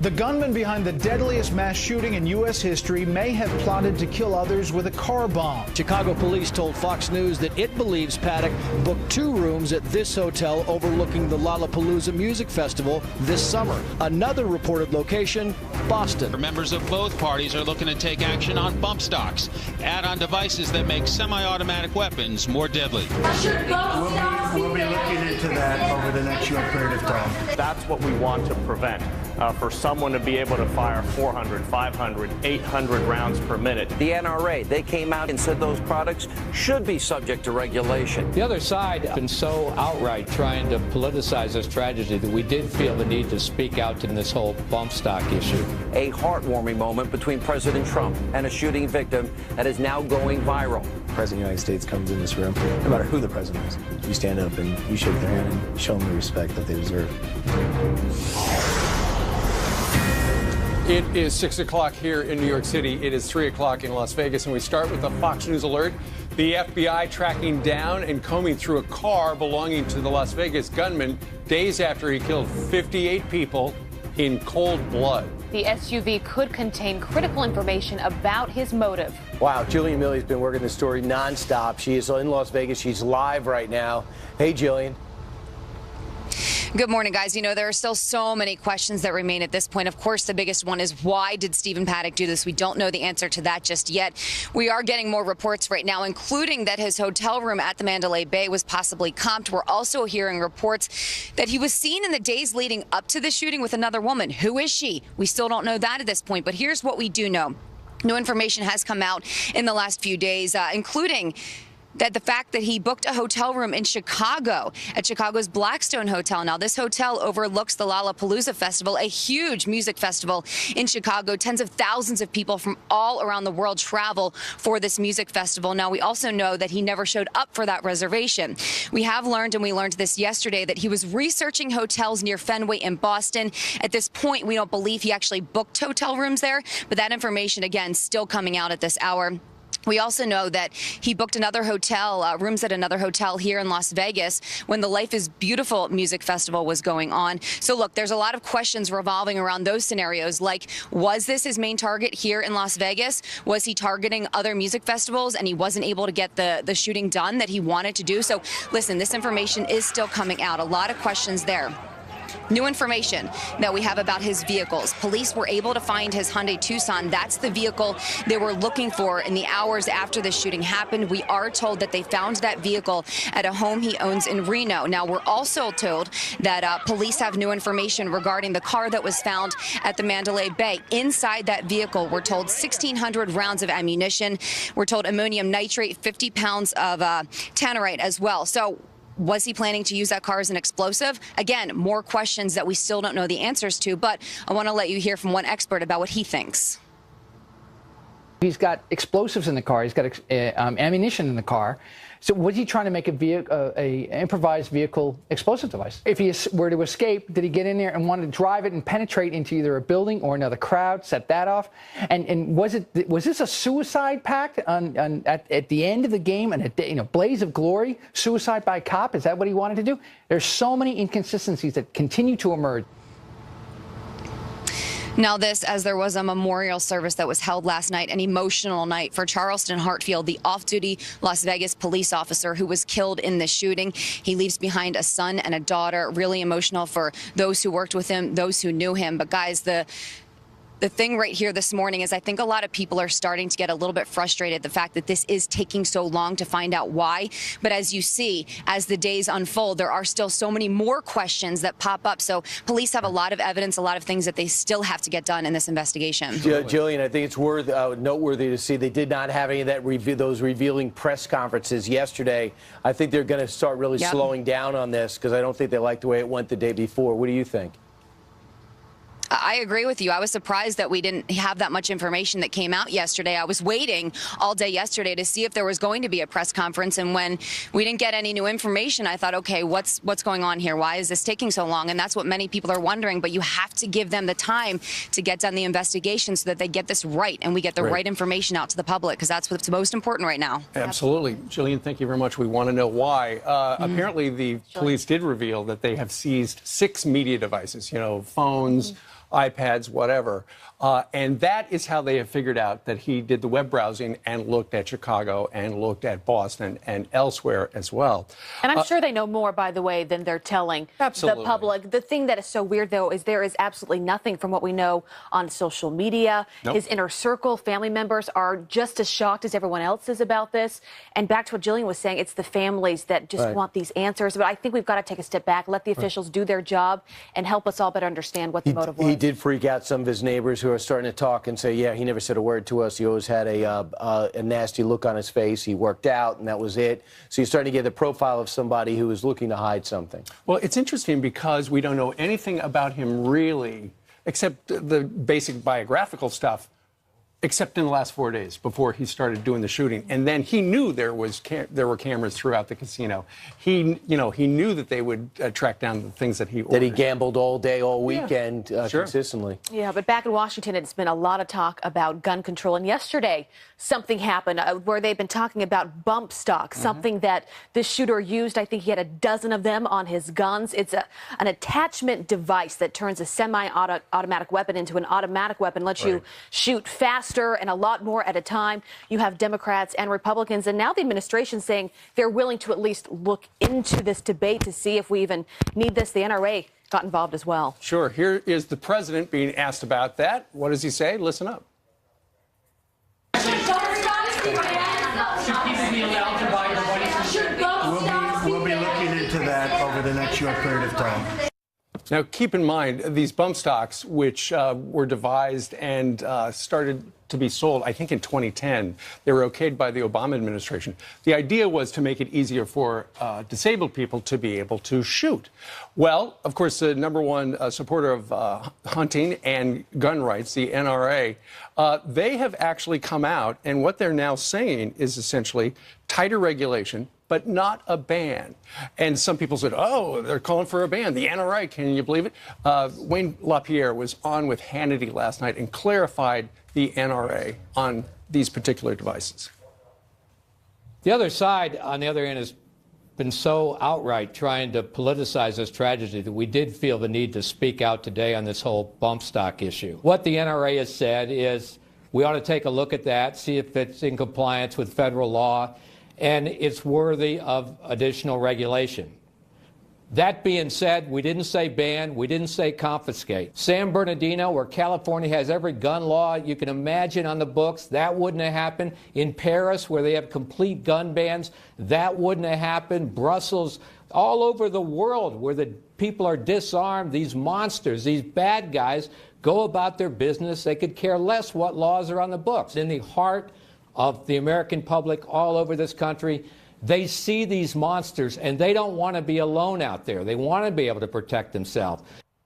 The gunman behind the deadliest mass shooting in U.S. history may have plotted to kill others with a car bomb. Chicago police told Fox News that it believes Paddock booked 2 rooms at this hotel overlooking the Lollapalooza Music Festival this summer. Another reported location, Boston. Members of both parties are looking to take action on bump stocks, add-on devices that make semi-automatic weapons more deadly. We'll be looking into that over the next short period of time. That's what we want to prevent. For someone to be able to fire 400, 500, 800 rounds per minute. The NRA, they came out and said those products should be subject to regulation. The other side has been so outright trying to politicize this tragedy that we did feel the need to speak out in this whole bump stock issue. A heartwarming moment between President Trump and a shooting victim that is now going viral. The President of the United States comes in this room, no matter who the president is, you stand up and you shake their hand and show them the respect that they deserve. It is 6 o'clock here in New York City. It is 3 o'clock in Las Vegas, and we start with a Fox News alert. The FBI tracking down and combing through a car belonging to the Las Vegas gunman days after he killed 58 people in cold blood. The SUV could contain critical information about his motive. Wow, Jillian Milley's been working this story nonstop. She is in Las Vegas. She's live right now. Hey, Jillian. Good morning, guys. You know, there are still so many questions that remain at this point. Of course, the biggest one is, why did Stephen Paddock do this? We don't know the answer to that just yet. We are getting more reports right now, including that his hotel room at the Mandalay Bay was possibly comped. We're also hearing reports that he was seen in the days leading up to the shooting with another woman. Who is she? We still don't know that at this point. But here's what we do know. New information has come out in the last few days, including that the fact that he booked a hotel room in Chicago at Chicago's Blackstone Hotel. Now, this hotel overlooks the Lollapalooza Festival, a huge music festival in Chicago. Tens of thousands of people from all around the world travel for this music festival. Now, we also know that he never showed up for that reservation. We have learned, and we learned this yesterday, that he was researching hotels near Fenway in Boston. At this point, we don't believe he actually booked hotel rooms there, but that information, again, still coming out at this hour. We also know that he booked another hotel, rooms at another hotel here in Las Vegas when the Life is Beautiful music festival was going on. So, look, there's a lot of questions revolving around those scenarios, like, was this his main target here in Las Vegas? Was he targeting other music festivals and he wasn't able to get the shooting done that he wanted to do? So, listen, this information is still coming out. A lot of questions there. New information that we have about his vehicles. Police were able to find his Hyundai Tucson. That's the vehicle they were looking for in the hours after the shooting happened. We are told that they found that vehicle at a home he owns in Reno. Now, we're also told that police have new information regarding the car that was found at the Mandalay Bay. Inside that vehicle, we're told 1,600 rounds of ammunition. We're told ammonium nitrate, 50 pounds of tannerite as well. So, was he planning to use that car as an explosive? Again, more questions that we still don't know the answers to, but I want to let you hear from one expert about what he thinks. He's got explosives in the car. He's got ammunition in the car. So was he trying to make a improvised vehicle explosive device? If he were to escape, did he get in there and want to drive it and penetrate into either a building or another crowd, set that off? And was this a suicide pact at the end of the game and a blaze of glory, suicide by cop? Is that what he wanted to do? There's so many inconsistencies that continue to emerge. Now this, as there was a memorial service that was held last night, an emotional night for Charleston Hartfield, the off-duty Las Vegas police officer who was killed in the shooting. He leaves behind a son and a daughter. Really emotional for those who worked with him, those who knew him. But guys, the thing right here this morning is I think a lot of people are starting to get a little bit frustrated, the fact that this is taking so long to find out why. But as you see, as the days unfold, there are still so many more questions that pop up. So police have a lot of evidence, a lot of things that they still have to get done in this investigation. Jillian, I think it's noteworthy to see they did not have any of that those revealing press conferences yesterday. I think they're going to start really slowing down on this because I don't think they like the way it went the day before. What do you think? I agree with you. I was surprised that we didn't have that much information that came out yesterday. I was waiting all day yesterday to see if there was going to be a press conference, and when we didn't get any new information, I thought, okay, what's going on here? Why is this taking so long? And that's what many people are wondering, but you have to give them the time to get done the investigation so that they get this right and we get the right information out to the public, because that's what's most important right now. Absolutely. Jillian, thank you very much. We want to know why. Apparently, the police did reveal that they have seized 6 media devices, phones, iPads, whatever. And that is how they have figured out that he did the web browsing and looked at Chicago and looked at Boston and elsewhere as well. And I'm sure they know more, by the way, than they're telling the public. The thing that is so weird, though, is there is absolutely nothing from what we know on social media. Nope. His inner circle, family members are just as shocked as everyone else is about this. And back to what Jillian was saying, it's the families that just want these answers. But I think we've got to take a step back, let the officials do their job, and help us all better understand what the motive was. He did freak out some of his neighbors who are starting to talk and say, yeah, he never said a word to us. He always had a nasty look on his face. He worked out, and that was it. So you're starting to get the profile of somebody who is looking to hide something. Well, it's interesting because we don't know anything about him really, except the basic biographical stuff, except in the last 4 days before he started doing the shooting. And then he knew there were cameras throughout the casino. He knew that they would track down the things that he ordered. That he gambled all day, all weekend, consistently. Yeah, but back in Washington, it's been a lot of talk about gun control. And yesterday, something happened where they've been talking about bump stock, something that this shooter used. I think he had a dozen of them on his guns. It's an attachment device that turns a semi-automatic weapon into an automatic weapon, lets you shoot faster and a lot more at a time. You have Democrats and Republicans, and now the administration saying they're willing to at least look into this debate to see if we even need this. The NRA got involved as well. Sure. Here is the president being asked about that. What does he say? Listen up. We'll be looking into that over the next short period of time. Now, keep in mind, these bump stocks, which were devised and started to be sold, I think, in 2010, they were okayed by the Obama administration. The idea was to make it easier for disabled people to be able to shoot. Well, of course, the number one supporter of hunting and gun rights, the NRA, they have actually come out, and what they're now saying is essentially tighter regulation, but not a ban. And some people said, oh, they're calling for a ban. The NRA, can you believe it? Wayne LaPierre was on with Hannity last night and clarified the NRA on these particular devices. The other side, on the other hand, has been so outright trying to politicize this tragedy that we did feel the need to speak out today on this whole bump stock issue. What the NRA has said is we ought to take a look at that, see if it's in compliance with federal law, and it's worthy of additional regulation. That being said, we didn't say ban, we didn't say confiscate. San Bernardino, where California has every gun law you can imagine on the books, that wouldn't have happened. In Paris, where they have complete gun bans, that wouldn't have happened. Brussels, all over the world where the people are disarmed, these monsters, these bad guys go about their business. They could care less what laws are on the books. In the heart of the American public all over this country, they see these monsters, and they don't want to be alone out there. They want to be able to protect themselves.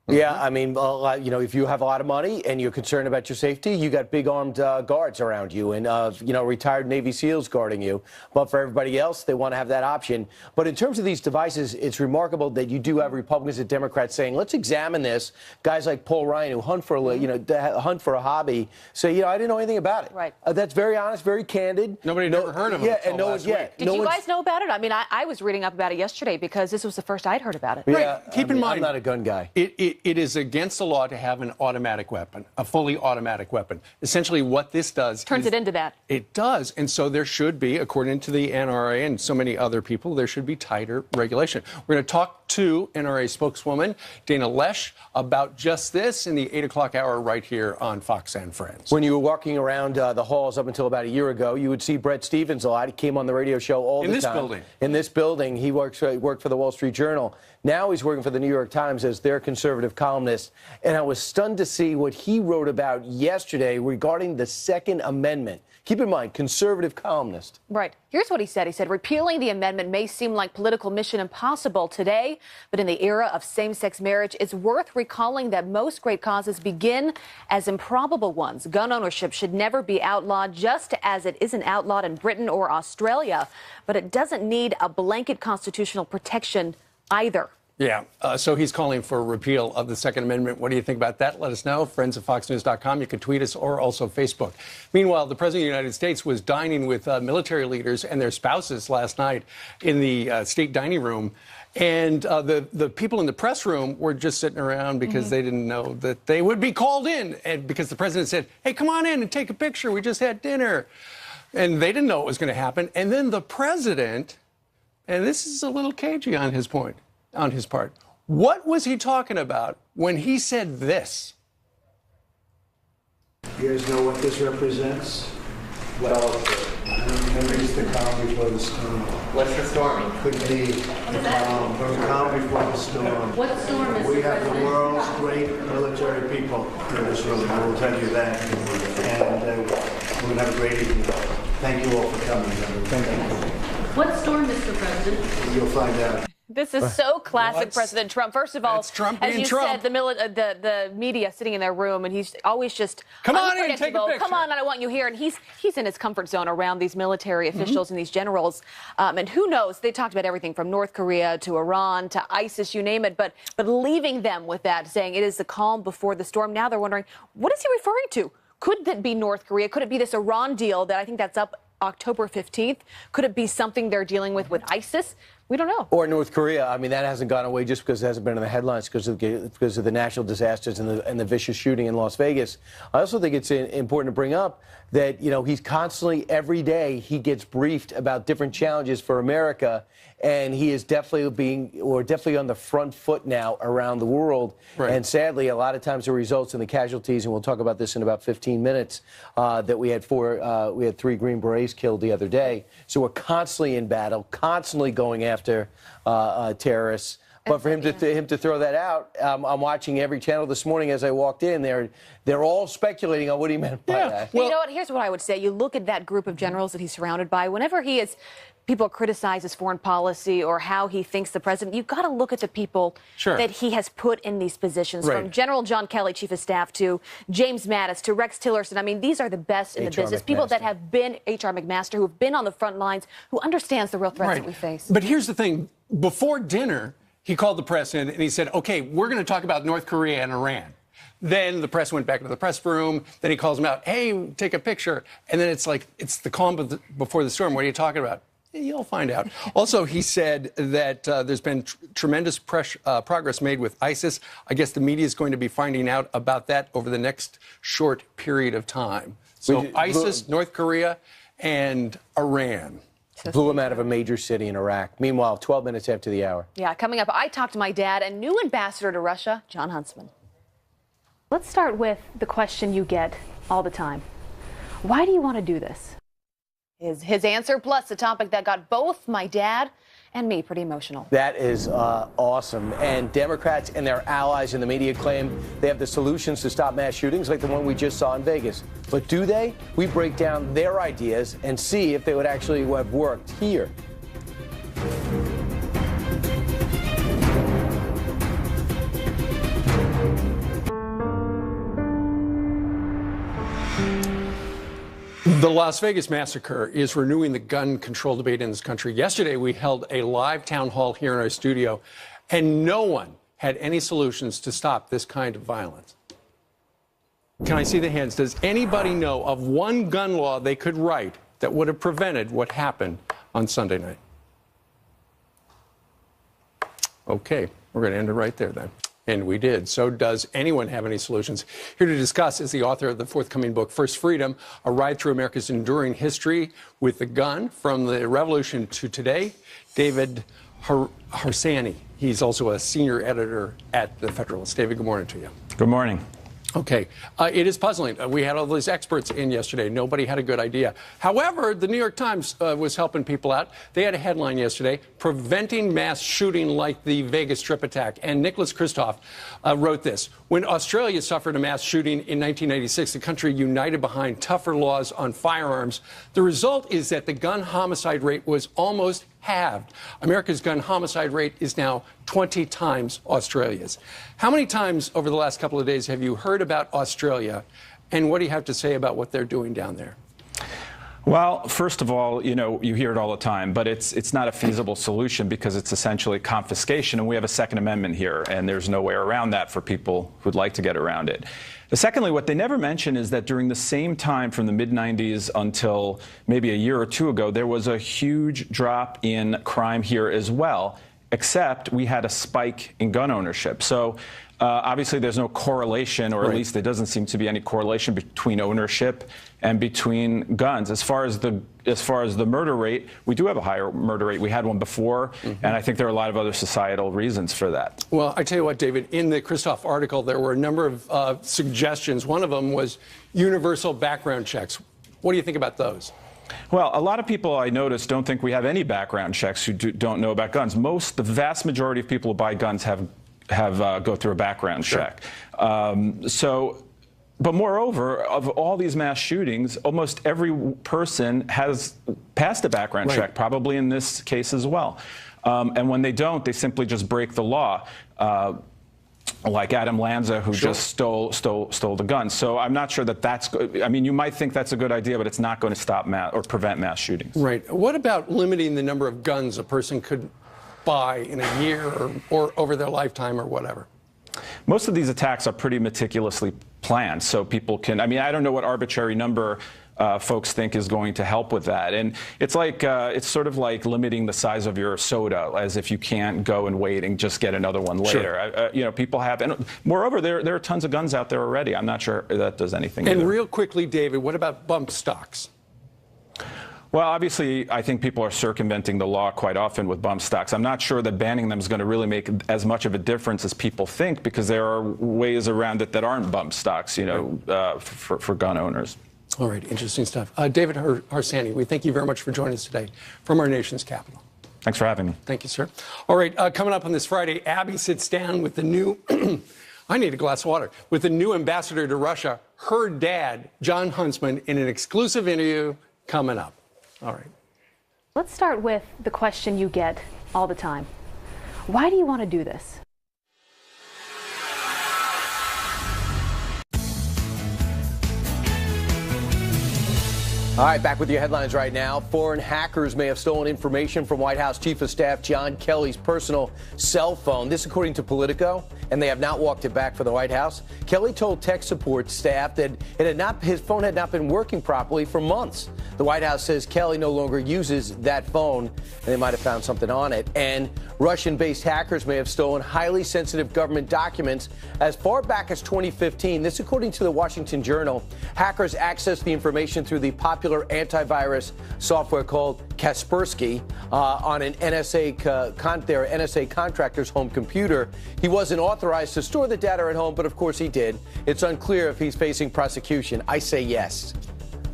Yeah, I mean, you know, if you have a lot of money and you're concerned about your safety, you got big armed guards around you and, you know, retired Navy SEALs guarding you. But for everybody else, they want to have that option. But in terms of these devices, it's remarkable that you do have Republicans and Democrats saying, let's examine this. Guys like Paul Ryan, who hunt for a hobby, say, you know, I didn't know anything about it. Right. That's very honest, very candid. Nobody had ever heard of him. Yeah, and no one's Did you guys know about it? I mean, I was reading up about it yesterday because this was the first I'd heard about it. Yeah, right. Keep in mind, I'm not a gun guy. It is against the law to have an automatic weapon, a fully automatic weapon. Essentially, what this does turns it into that. It does. And so there should be, according to the NRA and so many other people, there should be tighter regulation. We're going to talk to NRA spokeswoman Dana Loesch about just this in the 8 o'clock hour right here on Fox and Friends. When you were walking around the halls up until about a year ago, you would see Bret Stephens a lot. He came on the radio show all the time. In this building. In this building. He worked for the Wall Street Journal. Now he's working for the New York Times as their conservative columnist. And I was stunned to see what he wrote about yesterday regarding the Second Amendment. Keep in mind, conservative columnist. Right. Here's what he said. He said, repealing the amendment may seem like political mission impossible today, but in the era of same-sex marriage, it's worth recalling that most great causes begin as improbable ones. Gun ownership should never be outlawed, just as it isn't outlawed in Britain or Australia. But it doesn't need a blanket constitutional protection either. Yeah, so he's calling for a repeal of the Second Amendment. What do you think about that? Let us know. Friends at FoxNews.com. You can tweet us or also Facebook. Meanwhile, the President of the United States was dining with military leaders and their spouses last night in the state dining room. And the people in the press room were just sitting around because they didn't know that they would be called in. And because the president said, hey, come on in and take a picture. We just had dinner. And they didn't know what was going to happen. And then the president, and this is a little cagey on his part, what was he talking about when he said this? You guys know what this represents? Well, it's the calm before the storm. What's the storm? Could be the calm before the storm. What storm is We the have the president? world's great military people in this room. I will tell you that. And we're going to have a great evening. Thank you all for coming. Thank you. What storm, Mr. President? You'll find out. This is so classic President Trump. First of all, as you said, the media sitting in their room, and he's always just come on in, take a picture. Come on, I want you here. And he's in his comfort zone around these military officials and these generals. And who knows? They talked about everything from North Korea to Iran to ISIS, you name it. But leaving them with that, saying it is the calm before the storm. Now they're wondering, what is he referring to? Could that be North Korea? Could it be this Iran deal that I think that's up October 15th? Could it be something they're dealing with ISIS? We don't know. Or North Korea. I mean, that hasn't gone away just because it hasn't been in the headlines because of the natural disasters and the vicious shooting in Las Vegas. I also think it's important to bring up that, you know, he's constantly, every day, he gets briefed about different challenges for America, and he is definitely on the front foot now around the world. Right. And sadly, a lot of times the results and the casualties, and we'll talk about this in about 15 minutes, that we had 3 Green Berets killed the other day. So we're constantly in battle, constantly going after terrorists. But for him to throw that out, I'm watching every channel this morning as I walked in. They're all speculating on what he meant by that. Well, you know what? Here's what I would say. You look at that group of generals that he's surrounded by. Whenever people criticize his foreign policy or how he thinks the president, you've got to look at the people that he has put in these positions. Right. From General John Kelly, Chief of Staff, to James Mattis, to Rex Tillerson. I mean, these are the best in the business. People that have been H.R. McMaster, who have been on the front lines, who understands the real threats that we face. But here's the thing. Before dinner, he called the press in and he said, okay, we're going to talk about North Korea and Iran. Then the press went back to the press room. Then he calls them out. Hey, take a picture. And then it's like, it's the calm before the storm. What are you talking about? You'll find out. Also, he said that there's been tremendous progress made with ISIS. I guess the media is going to be finding out about that over the next short period of time. So ISIS, North Korea, and Iran. Blew him out of a major city in Iraq. Meanwhile, 12 minutes after the hour. Yeah, coming up, I talked to my dad and new ambassador to Russia, John Huntsman. Let's start with the question you get all the time. Why do you want to do this? His answer, plus the topic that got both my dad and me pretty emotional. That is awesome. And Democrats and their allies in the media claim they have the solutions to stop mass shootings like the one we just saw in Vegas. But do they? We break down their ideas and see if they would actually have worked here. The Las Vegas massacre is renewing the gun control debate in this country. Yesterday, we held a live town hall here in our studio, and no one had any solutions to stop this kind of violence. Can I see the hands? Does anybody know of one gun law they could write that would have prevented what happened on Sunday night? Okay, we're going to end it right there then. And we did. So does anyone have any solutions? Here to discuss is the author of the forthcoming book, First Freedom, A Ride Through America's Enduring History with the Gun from the Revolution to Today, David Harsanyi. He's also a senior editor at The Federalist. David, good morning to you. Good morning. Okay. It is puzzling. We had all these experts in yesterday. Nobody had a good idea. However, the New York Times was helping people out. They had a headline yesterday, Preventing Mass Shooting Like the Vegas Strip Attack. And Nicholas Kristof wrote this. When Australia suffered a mass shooting in 1996, the country united behind tougher laws on firearms. The result is that the gun homicide rate was almost halved. America's gun homicide rate is now 20 times Australia's. How many times over the last couple of days have you heard about Australia, and what do you have to say about what they're doing down there? Well, first of all, you know, you hear it all the time, but it's not a feasible solution because it's essentially confiscation, and we have a Second Amendment here, and there's no way around that for people who'd like to get around it. Secondly, what they never mention is that during the same time from the mid-90s until maybe a year or two ago, there was a huge drop in crime here as well. except we had a spike in gun ownership. So obviously there's no correlation, or at least there doesn't seem to be any correlation between ownership and between guns. As far as the murder rate, we do have a higher murder rate. We had one before, and I think there are a lot of other societal reasons for that. Well, I tell you what, David, in the Christoph article, there were a number of suggestions. One of them was universal background checks. What do you think about those? Well, a lot of people I notice don't think we have any background checks who don't know about guns. The vast majority of people who buy guns have go through a background check. But moreover, of all these mass shootings, almost every person has passed a background check, probably in this case as well. And when they don't, they simply just break the law. Like Adam Lanza, who just stole the gun. So I'm not sure that that's good. I mean, you might think that's a good idea, but it's not going to stop or prevent mass shootings. Right. What about limiting the number of guns a person could buy in a year or over their lifetime or whatever? Most of these attacks are pretty meticulously planned, so people can, I mean, I don't know what arbitrary number folks think is going to help with that. And it's like, it's sort of like limiting the size of your soda, as if you can't go and wait and just get another one later. You know, people have, and moreover, there are tons of guns out there already. I'm not sure that does anything And either. real quickly, David, what about bump stocks? Well, obviously, I think people are circumventing the law quite often with bump stocks. I'm not sure that banning them is going to really make as much of a difference as people think, because there are ways around it that aren't bump stocks, you know, for gun owners. All right, interesting stuff. David Harsanyi, we thank you very much for joining us today from our nation's capital. Thanks for having me. Thank you, sir. All right, coming up on this Friday, Abby sits down with the new, I need a glass of water, with the new ambassador to Russia, her dad, Jon Huntsman, in an exclusive interview coming up. All right. Let's start with the question you get all the time. Why do you want to do this? All right, back with your headlines right now. Foreign hackers may have stolen information from White House Chief of Staff John Kelly's personal cell phone. This according to Politico, and they have not walked it back for the White House. Kelly told tech support staff that his phone had not been working properly for months. The White House says Kelly no longer uses that phone, and they might have found something on it. And Russian-based hackers may have stolen highly sensitive government documents as far back as 2015. This according to the Washington Journal. Hackers accessed the information through the popular antivirus software called Kaspersky on an NSA contractor's home computer. He wasn't authorized to store the data at home, but of course he did. It's unclear if he's facing prosecution. I say yes.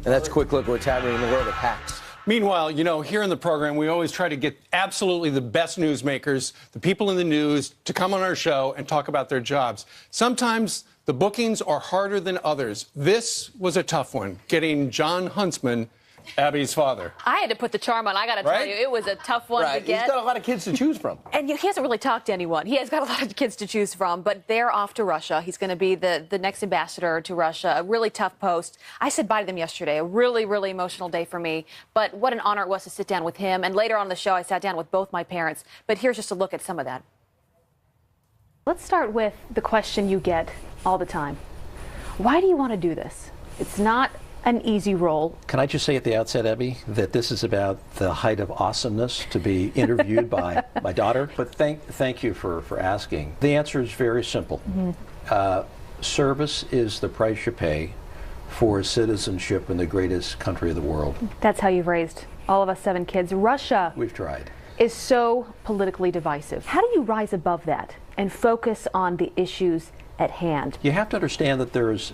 And that's a quick look at what's happening in the world of hacks. Meanwhile, you know, here in the program, we always try to get absolutely the best newsmakers, the people in the news, to come on our show and talk about their jobs. Sometimes the bookings are harder than others. This was a tough one, getting Jon Huntsman, Abby's father. I had to put the charm on. I got to tell you, it was a tough one to get. He's got a lot of kids to choose from. And he hasn't really talked to anyone. He has got a lot of kids to choose from, but they're off to Russia. He's going to be the next ambassador to Russia. A really tough post. I said bye to them yesterday. A really, really emotional day for me. But what an honor it was to sit down with him. And later on in the show, I sat down with both my parents. But here's just a look at some of that. Let's start with the question you get all the time. Why do you want to do this? It's not an easy role. Can I just say at the outset, Abby, that this is about the height of awesomeness to be interviewed by my daughter? But thank you for asking. The answer is very simple. Service is the price you pay for citizenship in the greatest country of the world. That's how you've raised all of us 7 kids. Russia We've tried. is so politically divisive. How do you rise above that and focus on the issues at hand? You have to understand that there's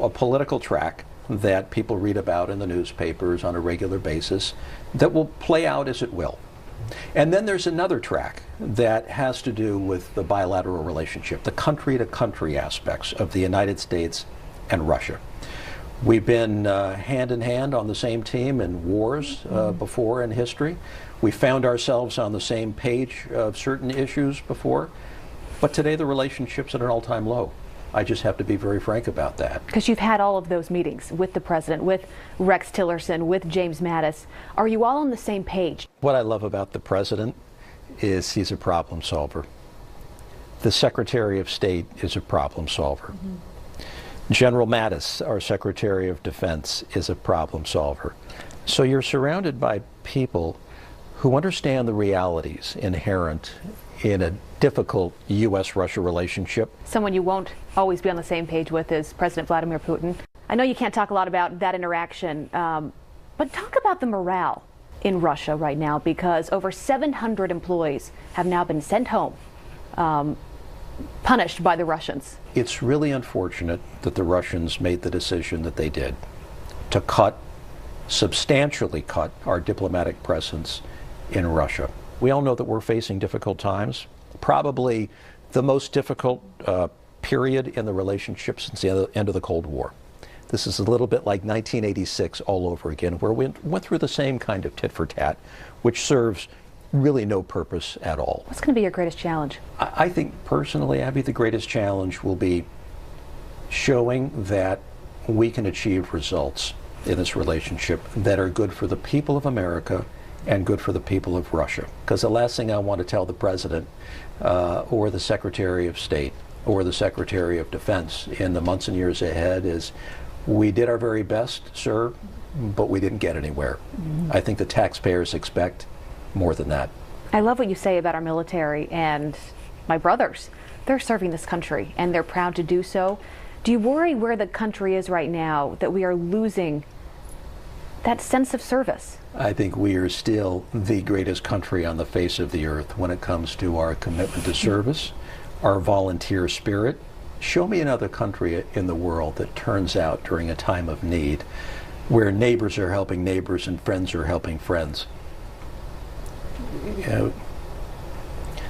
a political track that people read about in the newspapers on a regular basis that will play out as it will. And then there's another track that has to do with the bilateral relationship, the country-to-country aspects of the United States and Russia. We've been hand in hand on the same team in wars before in history. We found ourselves on the same page of certain issues before, but today the relationship's at an all-time low. I just have to be very frank about that. Because you've had all of those meetings with the president, with Rex Tillerson, with James Mattis. Are you all on the same page? What I love about the president is he's a problem solver. The Secretary of State is a problem solver. General Mattis, our Secretary of Defense, is a problem solver. So you're surrounded by people who understand the realities inherent in a difficult U.S.-Russia relationship. Someone you won't always be on the same page with is President Vladimir Putin. I know you can't talk a lot about that interaction, but talk about the morale in Russia right now, because over 700 employees have now been sent home, punished by the Russians. It's really unfortunate that the Russians made the decision that they did to substantially cut our diplomatic presence in Russia. We all know that we're facing difficult times, probably the most difficult period in the relationship since the end of the Cold War. This is a little bit like 1986 all over again, where we went through the same kind of tit for tat, which serves really no purpose at all. What's going to be your greatest challenge? I think personally, Abby, the greatest challenge will be showing that we can achieve results in this relationship that are good for the people of America and good for the people of Russia. Because the last thing I want to tell the President or the Secretary of State or the Secretary of Defense in the months and years ahead is, we did our very best, sir, but we didn't get anywhere. I think the taxpayers expect more than that. I love what you say about our military and my brothers. They're serving this country and they're proud to do so. Do you worry where the country is right now, that we are losing that sense of service? I think we are still the greatest country on the face of the earth when it comes to our commitment to service, our volunteer spirit. Show me another country in the world that turns out during a time of need, where neighbors are helping neighbors and friends are helping friends. You know,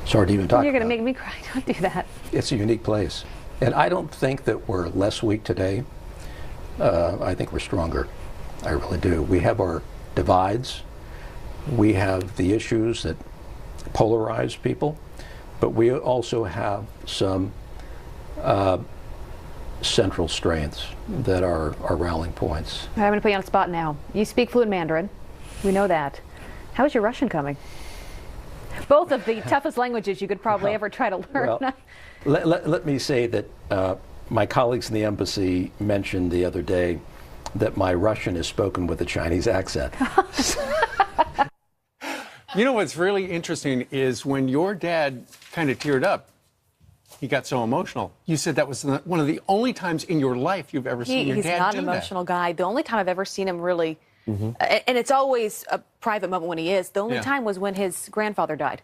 it's hard to even talk You're going to about. make me cry. Don't do that. It's a unique place. And I don't think that we're less weak today. I think we're stronger. I really do. We have our divides. We have the issues that polarize people. But we also have some central strengths that are our rallying points. I'm going to put you on the spot now. You speak fluent Mandarin. We know that. How is your Russian coming? Both of the toughest languages you could probably ever try to learn. Well, let me say that my colleagues in the embassy mentioned the other day that my Russian is spoken with a Chinese accent. You know what's really interesting is when your dad kind of teared up, he got so emotional. You said that was one of the only times in your life you've ever seen your dad do that. He's not an emotional guy. The only time I've ever seen him really, and it's always a private moment when he is, the only time was when his grandfather died.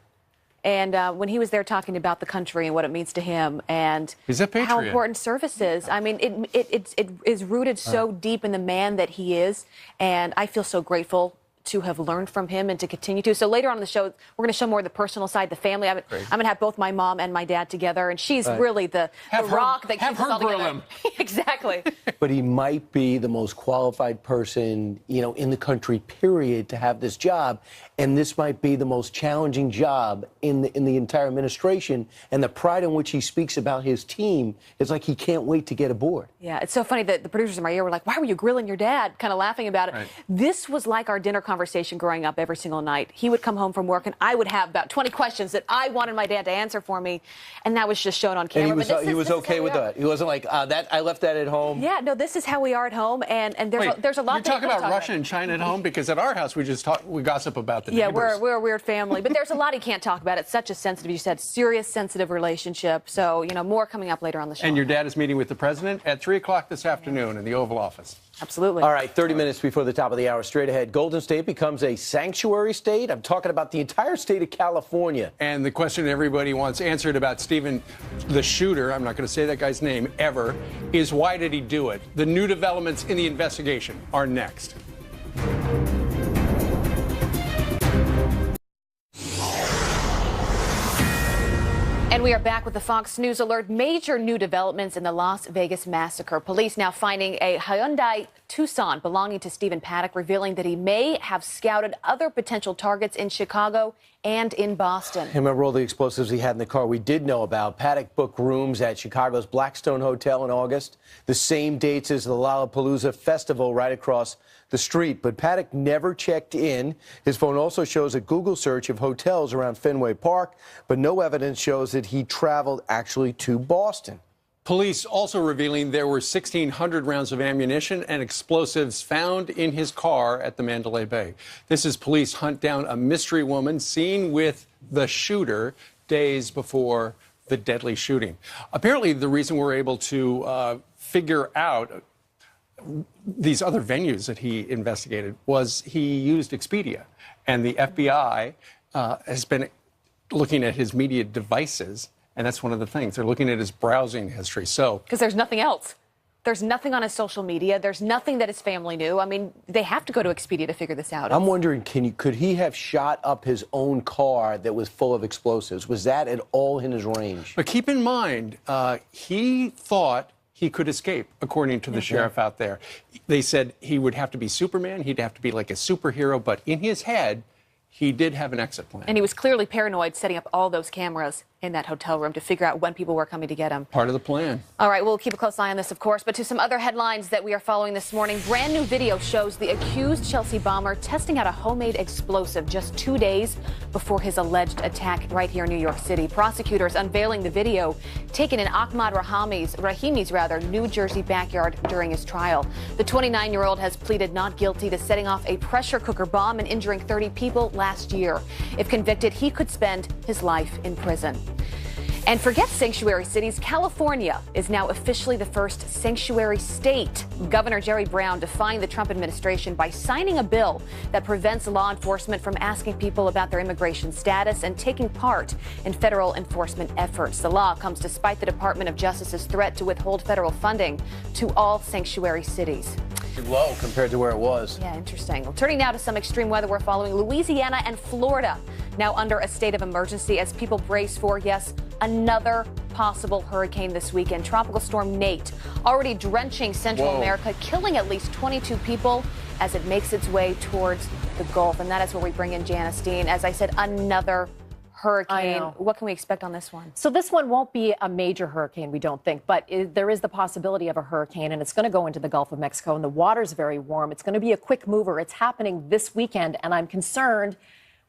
And when he was there talking about the country and what it means to him and how important service is. I mean, it is rooted so deep in the man that he is. And I feel so grateful to have learned from him and to continue to. So later on in the show, we're going to show more of the personal side, the family. I'm going to have both my mom and my dad together, and she's really the rock that keeps us all together. Exactly. But he might be the most qualified person, you know, in the country, period, to have this job. And this might be the most challenging job in the entire administration. And the pride in which he speaks about his team is like he can't wait to get aboard. Yeah, it's so funny that the producers in my ear were like, why were you grilling your dad? Kind of laughing about it. This was like our dinner conversation growing up every single night. He would come home from work and I would have about 20 questions that I wanted my dad to answer for me. And that was just shown on camera. And he was okay with that. He wasn't like, that I left that at home. Yeah, no, this is how we are at home. And there's a lot. You talk about Russia and China at home, because at our house we gossip about the neighbors. We're a weird family, but there's a lot he can't talk about. It's such a sensitive, you said, serious, sensitive relationship. So, you know, more coming up later on the show. And your dad is meeting with the president at 3 o'clock this afternoon in the Oval Office. Absolutely. All right, 30 minutes before the top of the hour, straight ahead. Golden State becomes a sanctuary state. I'm talking about the entire state of California. And the question everybody wants answered about Stephen, the shooter, I'm not going to say that guy's name ever, is why did he do it? The new developments in the investigation are next. And we are back with the Fox News Alert. Major new developments in the Las Vegas massacre. Police now finding a Hyundai Tucson belonging to Stephen Paddock, revealing that he may have scouted other potential targets in Chicago and in Boston. Remember all the explosives he had in the car we did know about. Paddock booked rooms at Chicago's Blackstone Hotel in August, the same dates as the Lollapalooza Festival right across the street. But Paddock never checked in. His phone also shows a Google search of hotels around Fenway Park, but no evidence shows that he traveled actually to Boston. Police also revealing there were 1,600 rounds of ammunition and explosives found in his car at the Mandalay Bay. This is police hunt down a mystery woman seen with the shooter days before the deadly shooting. Apparently, the reason we're able to figure out these other venues that he investigated was he used Expedia. And the FBI has been looking at his media devices. And that's one of the things. They're looking at his browsing history. So, because there's nothing else. There's nothing on his social media. There's nothing that his family knew. I mean, they have to go to Expedia to figure this out. I'm wondering, could he have shot up his own car that was full of explosives? Was that at all in his range? But keep in mind, he thought he could escape, according to the sheriff out there. They said he would have to be Superman. He'd have to be like a superhero. But in his head, he did have an exit plan. And he was clearly paranoid, setting up all those cameras in that hotel room to figure out when people were coming to get him. Part of the plan. All right, we'll keep a close eye on this, of course. But to some other headlines that we are following this morning. Brand new video shows the accused Chelsea bomber testing out a homemade explosive just 2 days before his alleged attack right here in New York City. Prosecutors unveiling the video taken in Ahmaud Rahimi's New Jersey backyard during his trial. The 29-year-old has pleaded not guilty to setting off a pressure cooker bomb and injuring 30 people last year. If convicted, he could spend his life in prison. And forget sanctuary cities. California is now officially the first sanctuary state. Governor Jerry Brown defying the Trump administration by signing a bill that prevents law enforcement from asking people about their immigration status and taking part in federal enforcement efforts. The law comes despite the Department of Justice's threat to withhold federal funding to all sanctuary cities. Low compared to where it was. Yeah, interesting. Well, turning now to some extreme weather, we're following Louisiana and Florida now under a state of emergency as people brace for, yes, another possible hurricane this weekend. Tropical storm Nate already drenching Central America, killing at least 22 people as it makes its way towards the Gulf. And that is where we bring in Janice Dean. As I said, another hurricane. What can we expect on this one? So this one won't be a major hurricane, we don't think, but there is the possibility of a hurricane, and it's going to go into the Gulf of Mexico, and the water's very warm. It's going to be a quick mover. It's happening this weekend, and I'm concerned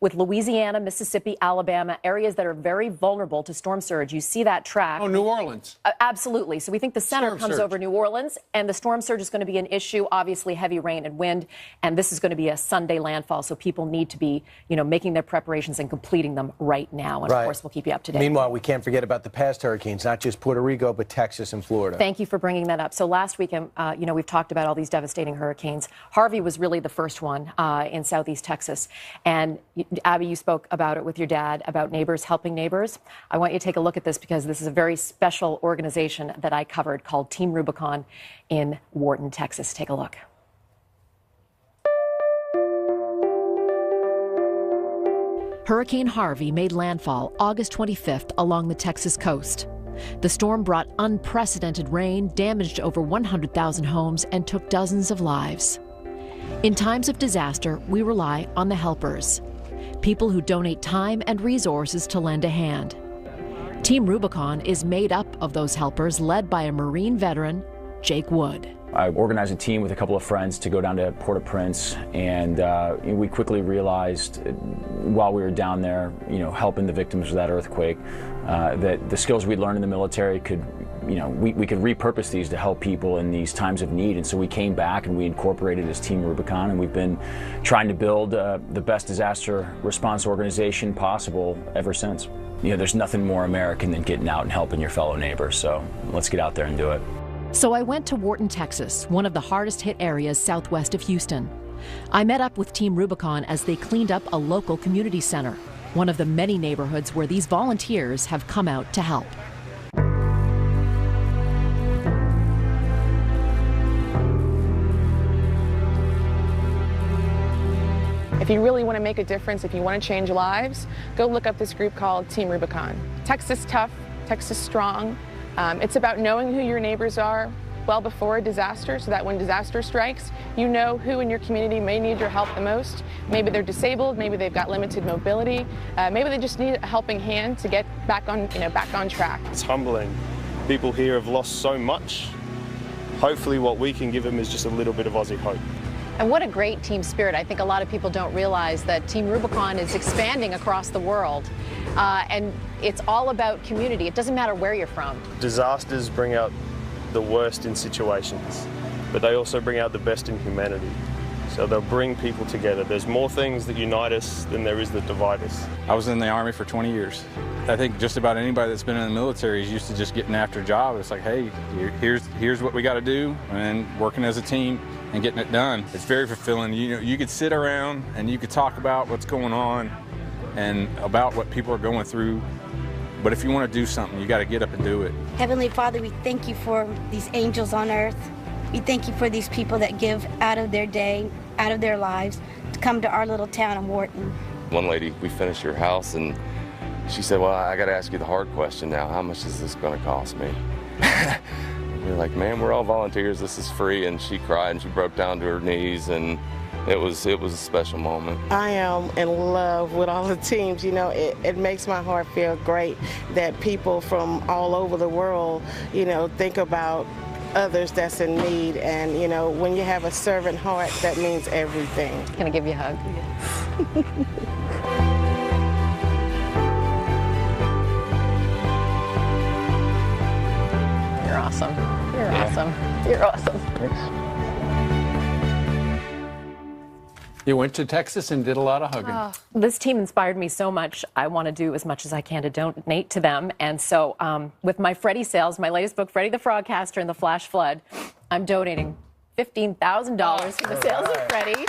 with Louisiana, Mississippi, Alabama, areas that are very vulnerable to storm surge. You see that track. Oh, New Orleans. Absolutely. So we think the center comes over New Orleans, and the storm surge is going to be an issue, obviously heavy rain and wind, and this is going to be a Sunday landfall, so people need to be, making their preparations and completing them right now. And, of course, we'll keep you up to date. Meanwhile, we can't forget about the past hurricanes, not just Puerto Rico, but Texas and Florida. Thank you for bringing that up. So last weekend, we've talked about all these devastating hurricanes. Harvey was really the first one in southeast Texas. And, Abby, you spoke about it with your dad, about neighbors helping neighbors. I want you to take a look at this because this is a very special organization that I covered called Team Rubicon in Wharton, Texas. Take a look. Hurricane Harvey made landfall August 25th along the Texas coast. The storm brought unprecedented rain, damaged over 100,000 homes, and took dozens of lives. In times of disaster, we rely on the helpers, people who donate time and resources to lend a hand. Team Rubicon is made up of those helpers, led by a Marine veteran, Jake Wood. I organized a team with a couple of friends to go down to Port-au-Prince, and we quickly realized while we were down there, helping the victims of that earthquake, that the skills we learned in the military could, we could repurpose these to help people in these times of need. And so we came back and we incorporated as Team Rubicon, and we've been trying to build the best disaster response organization possible ever since. There's nothing more American than getting out and helping your fellow neighbors. So let's get out there and do it. So I went to Wharton, Texas, one of the hardest hit areas southwest of Houston. I met up with Team Rubicon as they cleaned up a local community center, one of the many neighborhoods where these volunteers have come out to help. If you really want to make a difference, if you want to change lives, go look up this group called Team Rubicon. Texas tough, Texas strong. It's about knowing who your neighbors are well before a disaster, so that when disaster strikes, you know who in your community may need your help the most. Maybe they're disabled, maybe they've got limited mobility, maybe they just need a helping hand to get back on track. It's humbling. People here have lost so much. Hopefully what we can give them is just a little bit of Aussie hope. And what a great team spirit. I think a lot of people don't realize that Team Rubicon is expanding across the world. And it's all about community. It doesn't matter where you're from. Disasters bring out the worst in situations, but they also bring out the best in humanity. So they'll bring people together. There's more things that unite us than there is that divide us. I was in the Army for 20 years. I think just about anybody that's been in the military is used to just getting after a job. It's like, hey, here's what we got to do, and working as a team and getting it done. It's very fulfilling. You know, you could sit around and you could talk about what's going on and about what people are going through. But if you want to do something, you got to get up and do it. Heavenly Father, we thank you for these angels on earth. We thank you for these people that give out of their day, out of their lives, to come to our little town of Morton. One lady, we finished her house, and she said, well, I got to ask you the hard question now. How much is this going to cost me? We're like, man, we're all volunteers. This is free. And she cried, and she broke down to her knees, and it was a special moment. I am in love with all the teams. You know, it makes my heart feel great that people from all over the world, you know, think about others that's in need. And, you know, when you have a servant heart, that means everything. Can I give you a hug? You're awesome. You're awesome. You're awesome. Thanks. You went to Texas and did a lot of hugging. This team inspired me so much. I want to do as much as I can to donate to them. And so with my Freddie sales, my latest book, Freddie the Frogcaster and the Flash Flood, I'm donating $15,000 for the sales of Freddie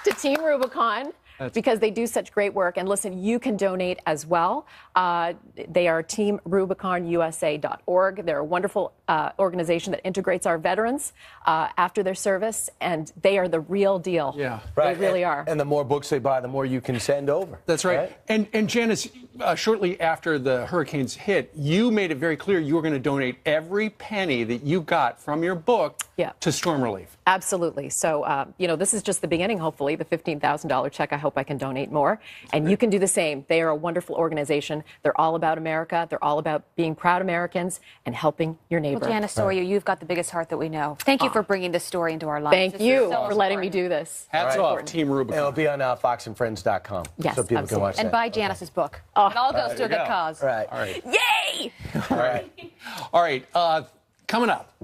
to Team Rubicon. Because they do such great work. And listen, you can donate as well. They are teamrubiconusa.org. They're a wonderful organization that integrates our veterans after their service, and they are the real deal. Yeah, right. They really are. And the more books they buy, the more you can send over. That's right. And Janice, shortly after the hurricanes hit, you made it very clear you were going to donate every penny that you got from your book to storm relief. Absolutely. So, you know, this is just the beginning, hopefully, the $15,000 check. I hope I can donate more. And you can do the same. They are a wonderful organization. They're all about America. They're all about being proud Americans and helping your neighbor. Well, Janice Sawyer, you've got the biggest heart that we know. Thank you for bringing this story into our lives. Thank you for letting me do this. Hats off, Team Rubicon. It'll be on foxandfriends.com. Yes, so people absolutely. can watch And that. buy Janice's book. It all goes to a good cause. Right. All right. Yay! All right. All right. Coming up.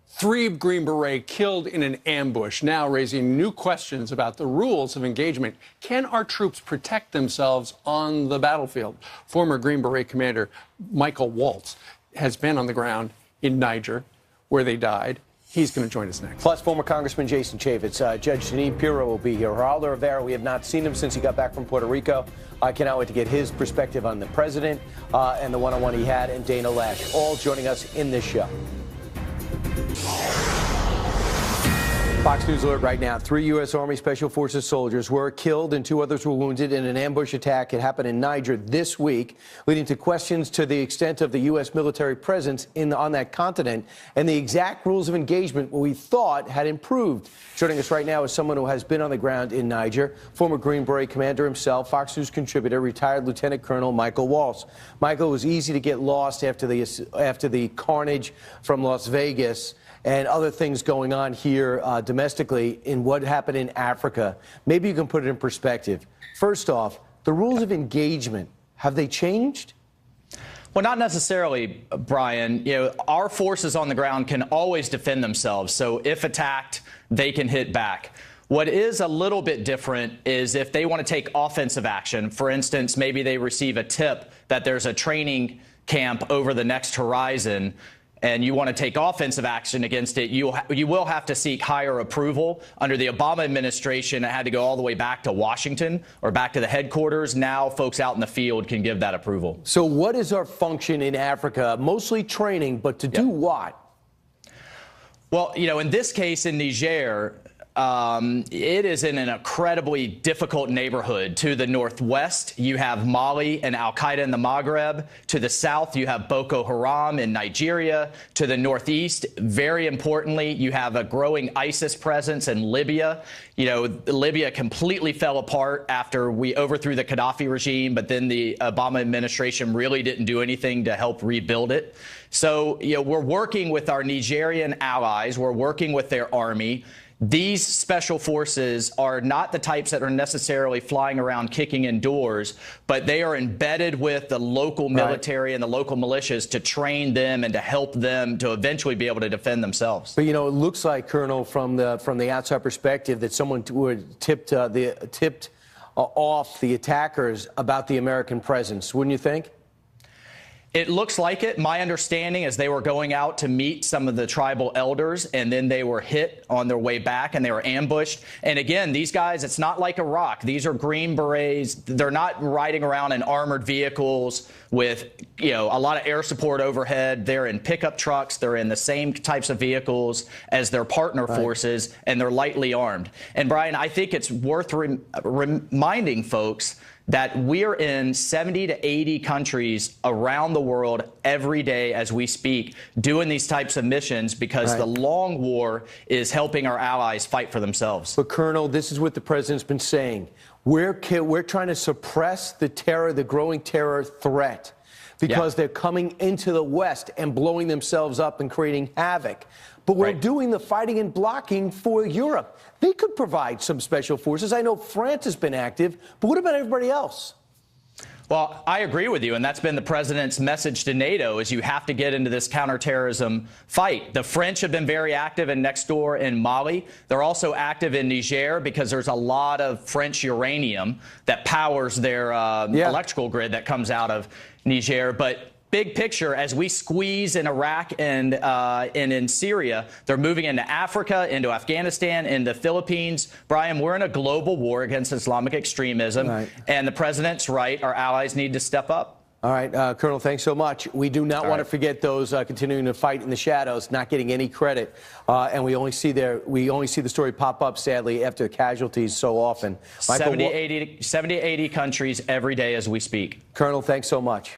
3 Green Beret killed in an ambush, now raising new questions about the rules of engagement. Can our troops protect themselves on the battlefield? Former Green Beret Commander Michael Waltz has been on the ground in Niger, where they died. He's going to join us next. Plus, former Congressman Jason Chaffetz. Judge Jeanine Pirro will be here. Geraldo Rivera, we have not seen him since he got back from Puerto Rico. I cannot wait to get his perspective on the president and the one-on-one he had, and Dana Lash, all joining us in this show. Fox News alert right now. 3 U.S. Army Special Forces soldiers were killed and 2 others were wounded in an ambush attack. It happened in Niger this week, leading to questions to the extent of the U.S. military presence on that continent and the exact rules of engagement we thought had improved. Joining us right now is someone who has been on the ground in Niger, former Green Beret commander himself, Fox News contributor, retired Lieutenant Colonel Michael Waltz. Michael, it was easy to get lost after the carnage from Las Vegas and other things going on here domestically in what happened in Africa. Maybe you can put it in perspective. First off, the rules of engagement, have they changed? Well, not necessarily, Brian. You know, our forces on the ground can always defend themselves. So if attacked, they can hit back. What is a little bit different is if they want to take offensive action. For instance, maybe they receive a tip that there's a training camp over the next horizon, and you want to take offensive action against it, you will have to seek higher approval. Under the Obama administration, it had to go all the way back to Washington or back to the headquarters. Now folks out in the field can give that approval. So what is our function in Africa? Mostly training, but to do what? Well, you know, in this case in Niger, it is in an incredibly difficult neighborhood. To the northwest, you have Mali and al-Qaeda in the Maghreb. To the south, you have Boko Haram in Nigeria. To the northeast, very importantly, you have a growing ISIS presence in Libya. You know, Libya completely fell apart after we overthrew the Gaddafi regime, but then the Obama administration really didn't do anything to help rebuild it. So, you know, we're working with our Nigerian allies. We're working with their army. these special forces are not the types that are necessarily flying around kicking in doors, but they are embedded with the local military and the local militias to train them and to help them to eventually be able to defend themselves. But, you know, it looks like, Colonel, from the outside perspective, that someone tipped off the attackers about the American presence, wouldn't you think? It looks like it. My understanding is they were going out to meet some of the tribal elders, and then they were hit on their way back, and they were ambushed. And again, these guys, it's not like Iraq. These are Green Berets. They're not riding around in armored vehicles with, you know, a lot of air support overhead. They're in pickup trucks. They're in the same types of vehicles as their partner forces, and they're lightly armed. And, Brian, I think it's worth reminding folks that we're in 70 to 80 countries around the world every day as we speak doing these types of missions because the long war is helping our allies fight for themselves. But, Colonel, this is what the president's been saying. We're trying to suppress the terror, the growing terror threat, because they're coming into the West and blowing themselves up and creating havoc. But we're doing the fighting and blocking for Europe. They could provide some special forces. I know France has been active, but what about everybody else? Well, I agree with you, and that's been the president's message to NATO, is you have to get into this counterterrorism fight. The French have been very active next door in Mali. They're also active in Niger because there's a lot of French uranium that powers their electrical grid that comes out of Niger. But big picture, as we squeeze in Iraq and in Syria, they're moving into Africa, into Afghanistan, into the Philippines. Brian, we're in a global war against Islamic extremism, and the president's right. Our allies need to step up. All right, Colonel, thanks so much. We do not want to forget those continuing to fight in the shadows, not getting any credit, and we only see the story pop up, sadly, after casualties so often. 70 to 80 countries every day as we speak. Colonel, thanks so much.